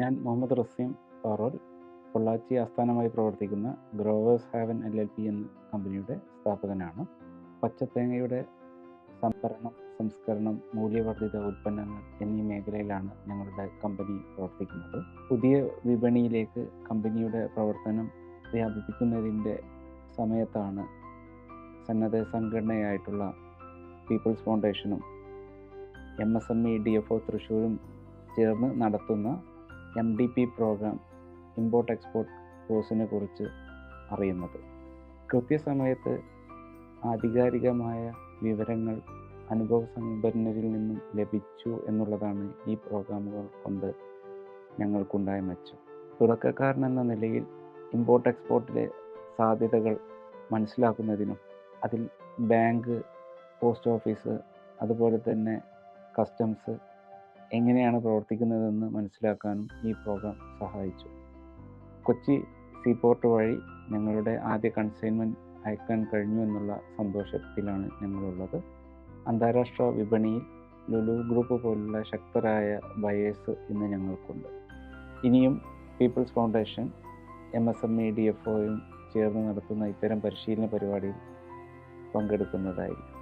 ഞാൻ മുഹമ്മദ് റസീം പാറോൽ, പൊള്ളാച്ചി ആസ്ഥാനമായി പ്രവർത്തിക്കുന്ന ഗ്രോവേഴ്സ് ഹാവൻ LLP എന്ന കമ്പനിയുടെ സ്ഥാപകനാണ്. പച്ചത്തേങ്ങയുടെ സംഭരണം, സംസ്കരണം, മൂല്യവർദ്ധിത ഉൽപ്പന്നങ്ങൾ എന്നീ മേഖലയിലാണ് ഞങ്ങളുടെ കമ്പനി പ്രവർത്തിക്കുന്നത്. പുതിയ വിപണിയിലേക്ക് കമ്പനിയുടെ പ്രവർത്തനം വ്യാപിപ്പിക്കുന്നതിൻ്റെ സമയത്താണ് സന്നദ്ധ സംഘടനയായിട്ടുള്ള പീപ്പിൾസ് ഫൗണ്ടേഷനും MSME DFO തൃശ്ശൂരും ചേർന്ന് നടത്തുന്ന MDP പ്രോഗ്രാം, ഇമ്പോർട്ട് എക്സ്പോർട്ട് കോഴ്സിനെ കുറിച്ച് അറിയുന്നത്. കൃത്യസമയത്ത് ആധികാരികമായ വിവരങ്ങൾ അനുഭവസമ്പന്നരിൽ നിന്നും ലഭിച്ചു എന്നുള്ളതാണ് ഈ പ്രോഗ്രാമുകൾ കൊണ്ട് ഞങ്ങൾക്കുണ്ടായ മെച്ചം. തുടക്കക്കാരനെന്ന നിലയിൽ ഇമ്പോർട്ട് എക്സ്പോർട്ടിലെ സാധ്യതകൾ മനസ്സിലാക്കുന്നതിനും അതിൽ ബാങ്ക്, പോസ്റ്റ് ഓഫീസ്, അതുപോലെ തന്നെ കസ്റ്റംസ് എങ്ങനെയാണ് പ്രവർത്തിക്കുന്നതെന്ന് മനസ്സിലാക്കാനും ഈ പ്രോഗ്രാം സഹായിച്ചു. കൊച്ചി സീപോർട്ട് വഴി ഞങ്ങളുടെ ആദ്യ കൺസൈൻമെൻറ്റ് അയക്കാൻ കഴിഞ്ഞു എന്നുള്ള സന്തോഷത്തിലാണ് ഞങ്ങളുള്ളത്. അന്താരാഷ്ട്ര വിപണിയിൽ ലുലു ഗ്രൂപ്പ് പോലുള്ള ശക്തരായ ബയേഴ്സ് ഇന്ന് ഞങ്ങൾക്കുണ്ട്. ഇനിയും പീപ്പിൾസ് ഫൗണ്ടേഷൻ MSME DFOയും ചേർന്ന് നടത്തുന്ന ഇത്തരം പരിശീലന പരിപാടിയിൽ പങ്കെടുക്കുന്നതായിരിക്കും.